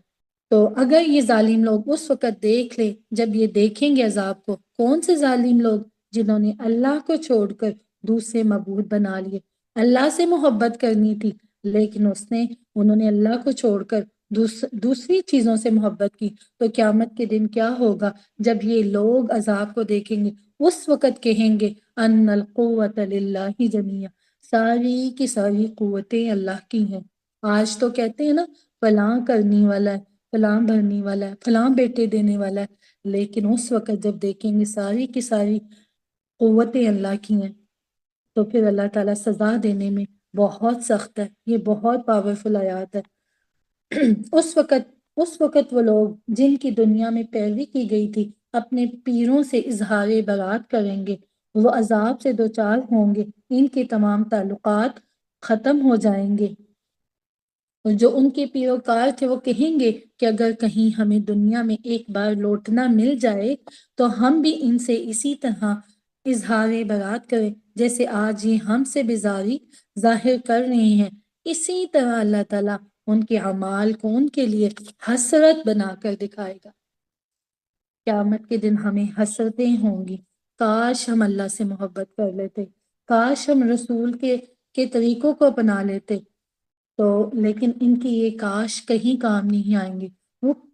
تو اگر یہ ظالم لوگ اس وقت دیکھ لیں جب یہ دیکھیں گے عذاب کو، کون سے ظالم لوگ؟ جنہوں نے اللہ کو چھوڑ کر دوسرے معبود بنا لیے۔ اللہ سے محبت کرنی تھی لیکن انہوں نے اللہ کو چھوڑ کر دوسری چیزوں سے محبت کی۔ تو قیامت کے دن کیا ہوگا؟ جب یہ لوگ عذاب کو دیکھیں گے اس وقت کہیں گے ان القوۃ للہ جمیعا، ساری کی ساری قوتیں اللہ کی ہیں۔ آج تو کہتے ہیں نا فلاں کرنے والا ہے، فلاں بھرنے والا ہے، فلاں بیٹے دینے والا ہے، لیکن اس وقت جب دیکھیں گے ساری کی ساری قوتیں اللہ کی ہیں تو پھر اللہ تعالیٰ سزا دینے میں بہت سخت ہے۔ یہ بہت پاورفل آیات ہے۔ اس وقت وہ لوگ جن کی دنیا میں پیروی کی گئی تھی اپنے پیروں سے اظہار برات کریں گے، وہ عذاب سے دوچار ہوں گے، ان کے تمام تعلقات ختم ہو جائیں گے، اور جو ان کے پیروکار تھے وہ کہیں گے کہ اگر کہیں ہمیں دنیا میں ایک بار لوٹنا مل جائے تو ہم بھی ان سے اسی طرح اظہار برات کریں جیسے آج یہ ہم سے بیزاری ظاہر کر رہے ہیں۔ اسی طرح اللہ تعالیٰ ان کے اعمال کو ان کے لیے حسرت بنا کر دکھائے گا۔ قیامت کے دن ہمیں حسرتیں ہوں گی، کاش ہم اللہ سے محبت کر لیتے، کاش ہم رسول کے طریقوں کو اپنا لیتے، تو لیکن ان کی یہ کاش کہیں کام نہیں آئیں گے۔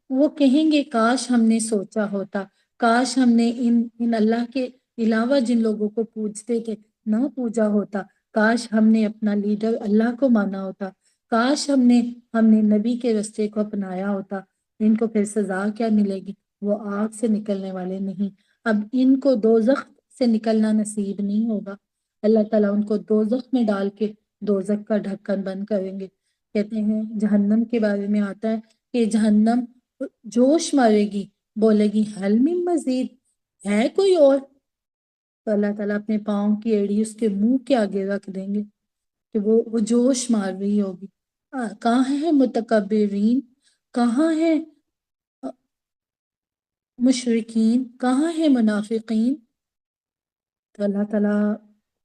وہ کہیں گے کاش ہم نے سوچا ہوتا، کاش ہم نے ان اللہ کے علاوہ جن لوگوں کو پوجتے تھے نہ پوجا ہوتا، کاش ہم نے اپنا لیڈر اللہ کو مانا ہوتا، کاش ہم نے نبی کے رستے کو اپنایا ہوتا۔ ان کو پھر سزا کیا ملے گی؟ وہ آگ سے نکلنے والے نہیں، اب ان کو دوزخ سے نکلنا نصیب نہیں ہوگا۔ اللہ تعالیٰ ان کو دوزخ میں ڈال کے دوزخ کا ڈھکن بند کریں گے۔ کہتے ہیں جہنم کے بارے میں آتا ہے کہ جہنم جوش مارے گی، بولے گی حل من مزید، ہے کوئی اور؟ تو اللہ تعالیٰ اپنے پاؤں کی ایڑی اس کے منہ کے آگے رکھ دیں گے کہ وہ جوش مار رہی ہوگی۔ کہاں ہے متکبرین، کہاں ہے مشرکین، کہاں ہے منافقین؟ تو اللہ تعالیٰ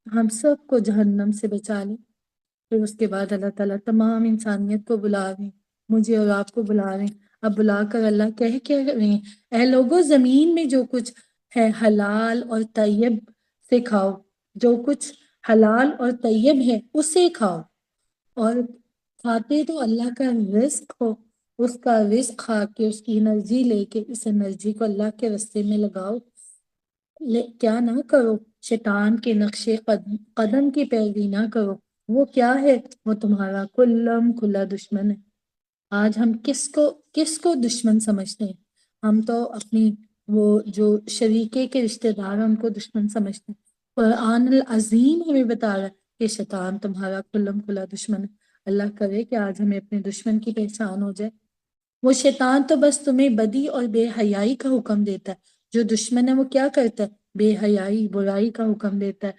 ہم سب کو جہنم سے بچا لے۔ پھر اس کے بعد اللہ تعالیٰ تمام انسانیت کو بلا رہے ہیں، مجھے اور آپ کو بلا رہے ہیں۔ اب بلا کر اللہ کہہ رہے ہیں اے لوگو زمین میں جو کچھ ہے حلال اور طیب سے کھاؤ، جو کچھ حلال اور طیب ہے اسے کھاؤ، اور کھاتے تو اللہ کا رزق ہو، اس کا رزق کھا کے اس کی انرجی لے کے اس انرجی کو اللہ کے رستے میں لگاؤ۔ کیا نہ کرو، شیطان کے نقش قدم کی پیروی نہ کرو، وہ کیا ہے؟ وہ تمہارا کھلا دشمن ہے۔ آج ہم کس کو دشمن سمجھتے ہیں؟ ہم تو اپنی وہ جو شریکے کے رشتہ دار ہیں ان کو دشمن سمجھتے ہیں۔ قرآن العظیم ہمیں بتا رہا ہے کہ شیطان تمہارا کھلا دشمن ہے۔ اللہ کرے کہ آج ہمیں اپنے دشمن کی پہچان ہو جائے۔ وہ شیطان تو بس تمہیں بدی اور بے حیائی کا حکم دیتا ہے، جو دشمن ہے وہ کیا کرتا ہے؟ بے حیائی، برائی کا حکم دیتا ہے،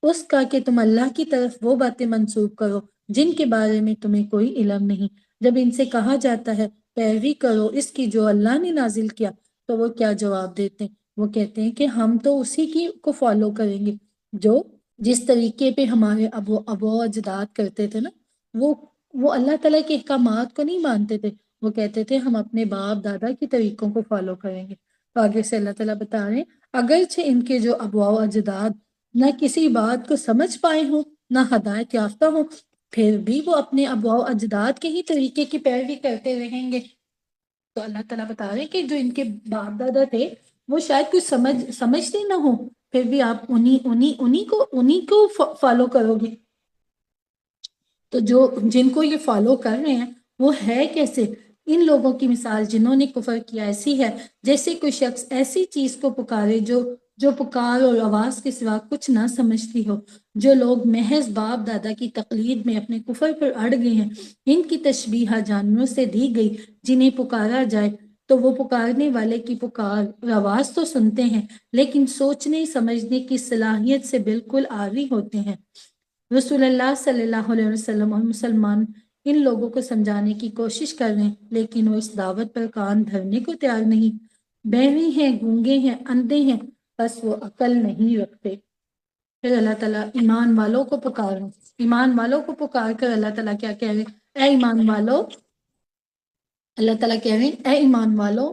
اس کا کہ تم اللہ کی طرف وہ باتیں منسوب کرو جن کے بارے میں تمہیں کوئی علم نہیں۔ جب ان سے کہا جاتا ہے پیروی کرو اس کی جو اللہ نے نازل کیا، تو وہ کیا جواب دیتے ہیں؟ وہ کہتے ہیں کہ ہم تو اسی کی کو فالو کریں گے جو جس طریقے پہ ہمارے ابو اجداد کرتے تھے نا، وہ اللہ تعالیٰ کے احکامات کو نہیں مانتے تھے، وہ کہتے تھے ہم اپنے باپ دادا کے طریقوں کو فالو کریں گے۔ تو آگے سے اللہ تعالیٰ بتا رہے ہیں اگرچہ ان کے جو اباء و اجداد نہ کسی بات کو سمجھ پائے ہوں نہ ہدایت یافتہ ہوں، پھر بھی وہ اپنے اباء و اجداد کے ہی طریقے کی پیروی کرتے رہیں گے۔ تو اللہ تعالیٰ بتا رہے ہیں کہ جو ان کے باپ دادا تھے وہ شاید کچھ سمجھتے نہ ہو، پھر بھی آپ انہی کو فالو کرو گے۔ تو جن کو یہ فالو کر رہے ہیں وہ ہے کیسے؟ ان لوگوں کی مثال جنہوں نے کفر کیا ایسی ہے جیسے کوئی شخص ایسی چیز کو پکارے جو پکار اور آواز کے سوا کچھ نہ سمجھتی ہو۔ جو لوگ محض باپ دادا کی تقلید میں اپنے کفر پر اڑ گئے ہیں، ان کی تشبیہ جانوروں سے دی گئی جنہیں پکارا جائے تو وہ پکارنے والے کی پکار اور آواز تو سنتے ہیں لیکن سوچنے سمجھنے کی صلاحیت سے بالکل عاری ہوتے ہیں۔ رسول اللہ صلی اللہ علیہ وسلم اور مسلمان ان لوگوں کو سمجھانے کی کوشش کر رہے ہیں لیکن وہ اس دعوت پر کان دھرنے کو تیار نہیں، بہرے ہیں، گونگے ہیں، اندھے ہیں، بس وہ عقل نہیں رکھتے۔ پھر اللہ تعالیٰ ایمان والوں کو پکار کر اللہ تعالیٰ کیا کہہ رہے ہیں؟ اے ایمان والو، اللہ تعالیٰ کہہ رہے ہیں اے ایمان والو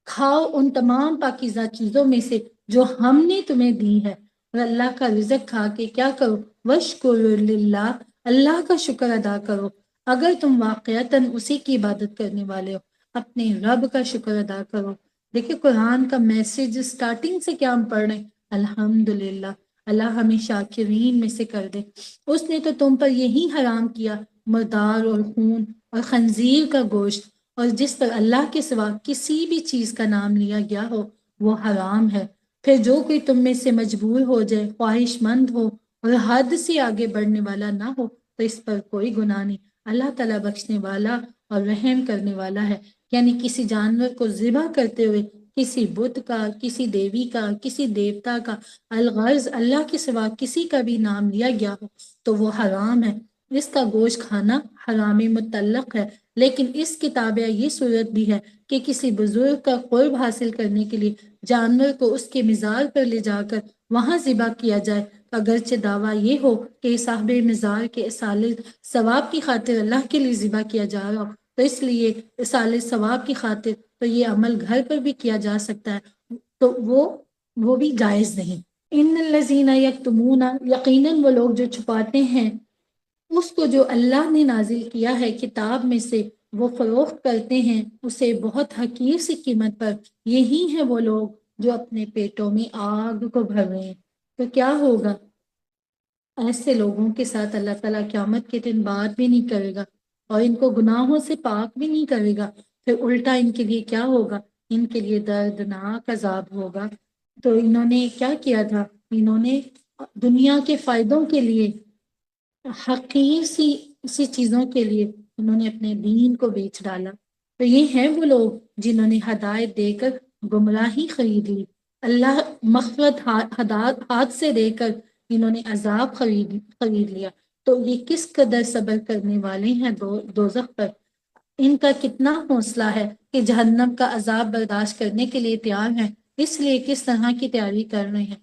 کھاؤ ان تمام پاکیزہ چیزوں میں سے جو ہم نے تمہیں دی ہے، اور اللہ کا رزق کھا کے کیا کرو؟ وَاشْكُرُوا لِلَّهِ، اللہ کا شکر ادا کرو۔ اگر تم واقعتاً اسی کی عبادت کرنے والے ہو، اپنے رب کا شکر ادا کرو۔ دیکھیں قرآن کا میسج سٹارٹنگ سے کیا ہم پڑھ رہے ہیں؟ الحمدللہ، اللہ ہمیں شاکرین میں سے کر دے۔ اس نے تو تم پر یہی حرام کیا مردار اور خون اور خنزیر کا گوشت، اور جس پر اللہ کے سوا کسی بھی چیز کا نام لیا گیا ہو وہ حرام ہے۔ پھر جو کوئی تم میں سے مجبور ہو جائے، خواہش مند ہو اور حد سے آگے بڑھنے والا نہ ہو تو اس پر کوئی گناہ نہیں۔ اللہ تعالیٰ بخشنے والا اور رحم کرنے والا ہے۔ یعنی کسی جانور کو ذبح کرتے ہوئے کسی بت کا، کسی دیوی کا، کسی دیوتا کا، الغرض اللہ کے سوا کسی کا بھی نام لیا گیا ہو تو وہ حرام ہے۔ اس کا گوشت کھانا حرام مطلق ہے، لیکن اس کی تابع یہ صورت بھی ہے کہ کسی بزرگ کا قرب حاصل کرنے کے لیے جانور کو اس کے مزار پر لے جا کر وہاں ذبح کیا جائے، اگرچہ دعویٰ یہ ہو کہ صاحب مزار کے اصالِ ثواب کی خاطر اللہ کے لیے ذبح کیا جا رہا ہو، تو اس لیے اصالِ ثواب کی خاطر تو یہ عمل گھر پر بھی کیا جا سکتا ہے، تو وہ بھی جائز نہیں۔ ان الذین یکتمون، یقیناً وہ لوگ جو چھپاتے ہیں اس کو جو اللہ نے نازل کیا ہے کتاب میں سے، وہ فروخت کرتے ہیں اسے بہت حقیر سی قیمت پر، یہی ہیں وہ لوگ جو اپنے پیٹوں میں آگ کو بھر رہے ہیں۔ تو کیا ہوگا؟ ایسے لوگوں کے ساتھ اللہ تعالیٰ قیامت کے دن بات بھی نہیں کرے گا اور ان کو گناہوں سے پاک بھی نہیں کرے گا، پھر الٹا ان کے لیے کیا ہوگا؟ ان کے لیے دردناک عذاب ہوگا۔ تو انہوں نے کیا کیا تھا؟ انہوں نے دنیا کے فائدوں کے لیے، حقیر سی چیزوں کے لیے انہوں نے اپنے دین کو بیچ ڈالا۔ تو یہ ہیں وہ لوگ جنہوں نے ہدایت دے کر گمراہی خرید لی، اللہ مغفرت ہاتھ سے دے کر انہوں نے عذاب خرید لیا۔ تو یہ کس قدر صبر کرنے والے ہیں دوزخ پر، ان کا کتنا حوصلہ ہے کہ جہنم کا عذاب برداشت کرنے کے لیے تیار ہیں، اس لیے کس طرح کی تیاری کر رہے ہیں۔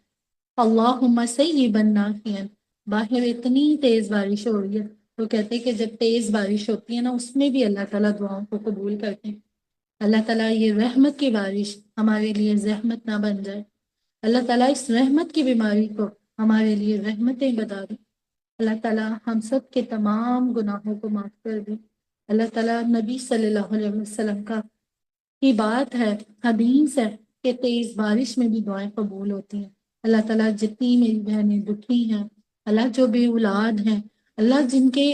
اللہم سیبا نافعا، باہر اتنی تیز بارش ہو رہی ہے، تو کہتے ہیں کہ جب تیز بارش ہوتی ہے نا، اس میں بھی اللہ تعالیٰ دعاؤں کو قبول کرتے ہیں۔ اللہ تعالیٰ یہ رحمت کی بارش ہمارے لیے زحمت نہ بن جائے، اللہ تعالیٰ اس رحمت کی بیماری کو ہمارے لیے رحمتیں بتا دیں۔ اللہ تعالیٰ ہم سب کے تمام گناہوں کو معاف کر دیں۔ اللہ تعالیٰ نبی صلی اللہ علیہ وسلم کی بات ہے، حدیث ہے کہ تیز بارش میں بھی دعائیں قبول ہوتی ہیں۔ اللہ تعالیٰ جتنی میری بہنیں دکھی ہیں، اللہ جو بے اولاد ہیں، اللہ جن کے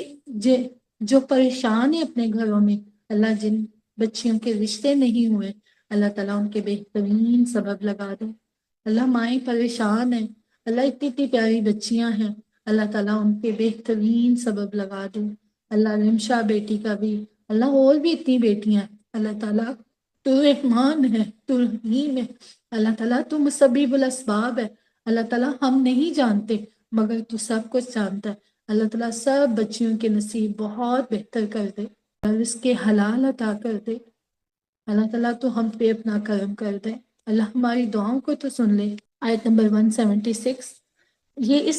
جو پریشان ہیں اپنے گھروں میں، اللہ جن بچیوں کے رشتے نہیں ہوئے، اللہ تعالیٰ ان کے بہترین سبب لگا دے۔ اللہ مائیں پریشان ہیں، اللہ اتنی اتنی پیاری بچیاں ہیں، اللہ تعالیٰ ان کے بہترین سبب لگا دے۔ اللہ رمشا بیٹی کا بھی، اللہ اور بھی اتنی بیٹیاں، اللہ تعالیٰ تو رحمان ہے، تو رحیم ہے، اللہ تعالیٰ تو مسبب الاسباب ہے، اللہ تعالیٰ ہم نہیں جانتے مگر تو سب کچھ جانتا ہے۔ اللہ تعالیٰ سب بچیوں کے نصیب بہت بہتر کر دے اور اس کے حلال عطا کر دے۔ اللہ تعالیٰ تو ہم پہ اپنا کرم کر دے، اللہ ہماری دعاؤں کو تو سن لے۔ آیت نمبر 176، یہ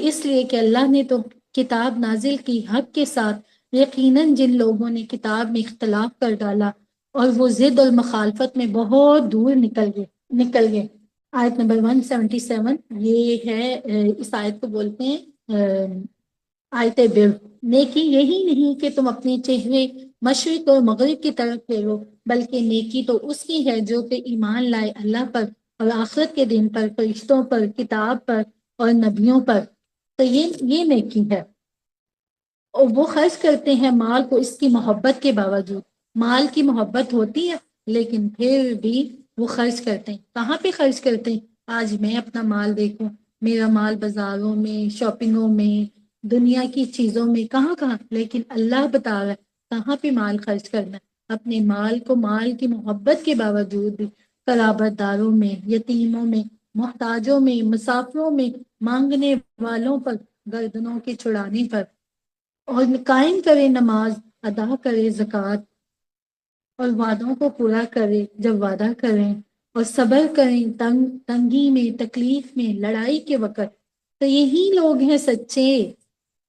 اس لیے کہ اللہ نے تو کتاب نازل کی حق کے ساتھ، یقیناً جن لوگوں نے کتاب میں اختلاف کر ڈالا اور وہ ضد اور مخالفت میں بہت دور نکل گئے۔ آیت نمبر 177 یہ ہے، اس آیت کو بولتے ہیں آیت بر۔ نیکی یہی نہیں کہ تم اپنے چہرے مشرق اور مغرب کی طرف پھیرو، بلکہ نیکی تو اس کی ہے جو کہ ایمان لائے اللہ پر اور آخرت کے دن پر، فرشتوں پر، کتاب پر اور نبیوں پر۔ تو یہ نیکی ہے، اور وہ خرچ کرتے ہیں مال کو اس کی محبت کے باوجود۔ مال کی محبت ہوتی ہے لیکن پھر بھی وہ خرچ کرتے ہیں۔ کہاں پہ خرچ کرتے ہیں؟ آج میں اپنا مال دیکھوں، میرا مال بازاروں میں، شاپنگوں میں، دنیا کی چیزوں میں، کہاں، لیکن اللہ بتا رہا ہے کہاں پہ مال خرچ کرنا ہے۔ اپنے مال کو مال کی محبت کے باوجود بھی قرابت داروں میں، یتیموں میں، محتاجوں میں، مسافروں میں، مانگنے والوں پر، گردنوں کے چھڑانے پر، اور قائم کرے نماز، ادا کرے زکوٰۃ، اور وعدوں کو پورا کرے جب وعدہ کریں، اور صبر کریں تنگی میں، تکلیف میں، لڑائی کے وقت۔ تو یہی لوگ ہیں سچے۔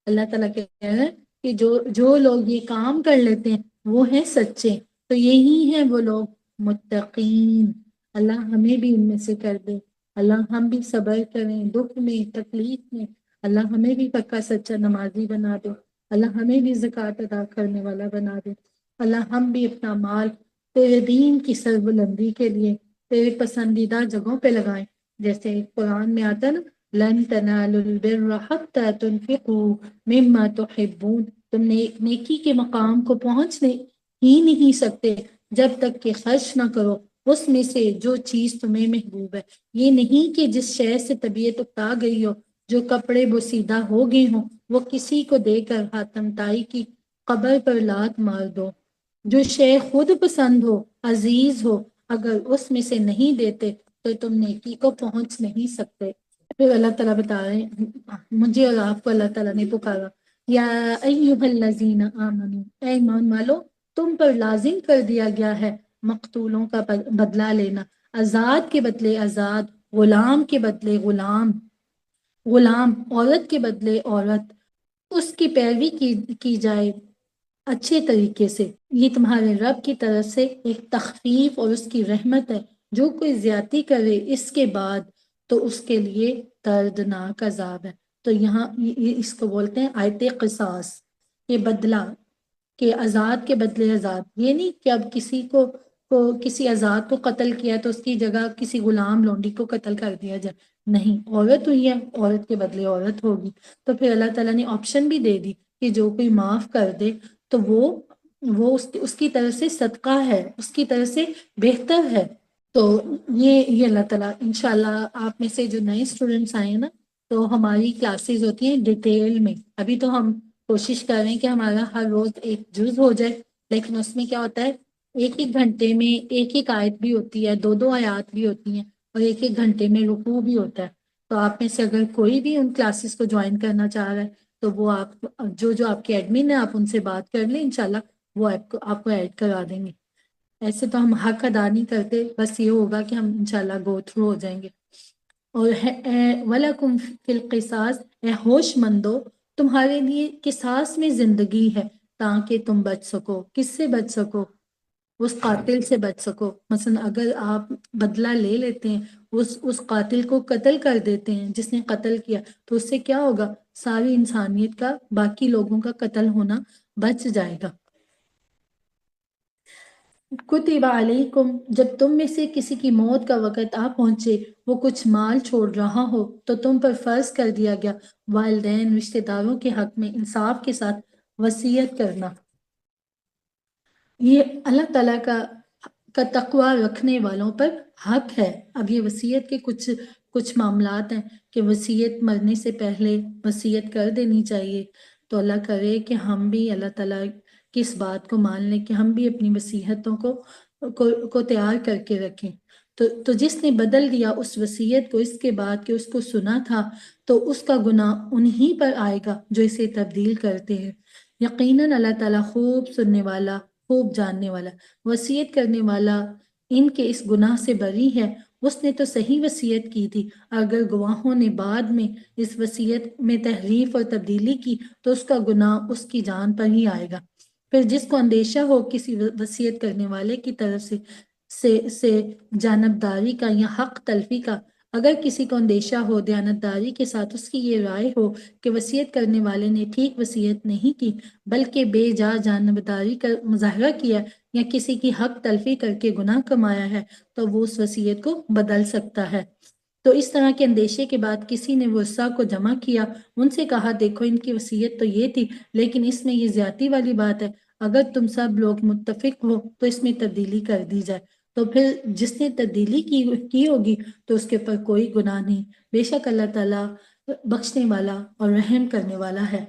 اللہ تعالیٰ کہہ رہے ہیں کہ جو لوگ یہ کام کر لیتے ہیں وہ ہیں سچے، تو یہی ہیں وہ لوگ متقین۔ اللہ ہمیں بھی ان میں سے کر دے، اللہ ہم بھی صبر کریں دکھ میں، تکلیف میں، اللہ ہمیں بھی پکا سچا نمازی بنا دے، اللہ ہمیں بھی زکوٰۃ ادا کرنے والا بنا دے، اللہ ہم بھی اپنا مال تیرے دین کی سربلندی کے لیے تیرے پسندیدہ جگہوں پہ لگائیں، جیسے قرآن میں آتا نا، لن تنالوا البر حتى تنفقوا مما تحبون، تم نیکی کے مقام کو پہنچنے ہی نہیں سکتے جب تک کہ خرچ نہ کرو اس میں سے جو چیز تمہیں محبوب ہے۔ یہ نہیں کہ جس شے سے طبیعت اکتا گئی ہو، جو کپڑے بوسیدہ ہو گئے ہوں، وہ کسی کو دے کر حاتم تائی کی قبر پر لات مار دو۔ جو شے خود پسند ہو، عزیز ہو، اگر اس میں سے نہیں دیتے تو تم نیکی کو پہنچ نہیں سکتے۔ پھر اللہ تعالیٰ بتا رہے ہیں، مجھے اور آپ کو اللہ تعالیٰ نے پکارا یا ایھا الذین آمنو، اے ایمان والو، تم پر لازم کر دیا گیا ہے مقتولوں کا بدلہ لینا، آزاد کے بدلے آزاد، غلام کے بدلے غلام، غلام عورت کے بدلے عورت، اس کی پیروی کی جائے اچھے طریقے سے۔ یہ تمہارے رب کی طرف سے ایک تخفیف اور اس کی رحمت ہے۔ جو کوئی زیادتی کرے اس کے بعد تو اس کے لیے دردناک عذاب ہے۔ تو یہاں اس کو بولتے ہیں آیت قصاص، یہ بدلہ، کہ آزاد کے بدلے آزاد۔ یہ نہیں کہ اب کسی آزاد کو قتل کیا تو اس کی جگہ کسی غلام لونڈی کو قتل کر دیا جائے، نہیں، عورت ہوئی ہے، عورت کے بدلے عورت ہوگی۔ تو پھر اللہ تعالیٰ نے آپشن بھی دے دی کہ جو کوئی معاف کر دے تو وہ اس کی طرف سے صدقہ ہے، اس کی طرف سے بہتر ہے۔ تو یہ اللہ تعالیٰ انشاءاللہ آپ میں سے جو نئے اسٹوڈنٹس آئے ہیں نا، تو ہماری کلاسز ہوتی ہیں ڈیٹیل میں۔ ابھی تو ہم کوشش کر رہے ہیں کہ ہمارا ہر روز ایک جز ہو جائے، لیکن اس میں کیا ہوتا ہے، ایک ایک گھنٹے میں ایک ایک آیت بھی ہوتی ہے، دو آیات بھی ہوتی ہیں، اور ایک ایک گھنٹے میں رکوع بھی ہوتا ہے۔ تو آپ میں سے اگر کوئی بھی ان کلاسز کو جوائن کرنا چاہ رہا ہے تو وہ آپ جو آپ کے ایڈمن ہیں، آپ ان سے بات کر لیں، انشاءاللہ وہ آپ کو ایڈ کرا دیں گے۔ ایسے تو ہم حق ادا نہیں کرتے، بس یہ ہوگا کہ ہم انشاءاللہ گو تھرو ہو جائیں گے۔ اور وَلَكُمْ فِي الْقِصَاصِ، اے ہوش مندو، تمہارے لیے قصاص میں زندگی ہے تاکہ تم بچ سکو۔ کس سے بچ سکو؟ اس قاتل سے بچ سکو۔ مثلا اگر آپ بدلہ لے لیتے ہیں، اس قاتل کو قتل کر دیتے ہیں جس نے قتل کیا، تو اس سے کیا ہوگا؟ ساری انسانیت کا، باقی لوگوں کا قتل ہونا بچ جائے گا۔ کتب علیکم، جب تم میں سے کسی کی موت کا وقت آ پہنچے، وہ کچھ مال چھوڑ رہا ہو، تو تم پر فرض کر دیا گیا والدین، رشتہ داروں کے حق میں انصاف کے ساتھ وصیت کرنا۔ یہ اللہ تعالیٰ کا تقوی رکھنے والوں پر حق ہے۔ اب یہ وصیت کے کچھ معاملات ہیں کہ وصیت مرنے سے پہلے وصیت کر دینی چاہیے۔ تو اللہ کرے کہ ہم بھی اللہ تعالیٰ کی اس بات کو مان لیں کہ ہم بھی اپنی وصیتوں کو تیار کر کے رکھیں۔ تو جس نے بدل دیا اس وصیت کو اس کے بعد کہ اس کو سنا تھا، تو اس کا گناہ انہی پر آئے گا جو اسے تبدیل کرتے ہیں۔ یقیناً اللہ تعالیٰ خوب سننے والا، خوب جاننے والا، وصیت کرنے والا ان کے اس گناہ سے بری ہے۔ اس نے تو صحیح وصیت کی تھی، اگر گواہوں نے بعد میں اس وصیت میں تحریف اور تبدیلی کی تو اس کا گناہ اس کی جان پر ہی آئے گا۔ پھر جس کو اندیشہ ہو کسی وصیت کرنے والے کی طرف سے جانبداری کا یا حق تلفی کا، اگر کسی کو اندیشہ ہو دیانتداری کے ساتھ اس کی یہ رائے ہو کہ وصیت کرنے والے نے ٹھیک وصیت نہیں کی بلکہ بے جا جانبداری کا مظاہرہ کیا یا کسی کی حق تلفی کر کے گناہ کمایا ہے، تو وہ اس وصیت کو بدل سکتا ہے۔ تو اس طرح کے اندیشے کے بعد کسی نے ورثاء کو جمع کیا، ان سے کہا دیکھو ان کی وصیت تو یہ تھی لیکن اس میں یہ زیادتی والی بات ہے، اگر تم سب لوگ متفق ہو تو اس میں تبدیلی کر دی جائے۔ تو پھر جس نے تبدیلی کی ہوگی تو اس کے پر کوئی گناہ نہیں، بے شک اللہ تعالیٰ بخشنے والا اور رحم کرنے والا ہے۔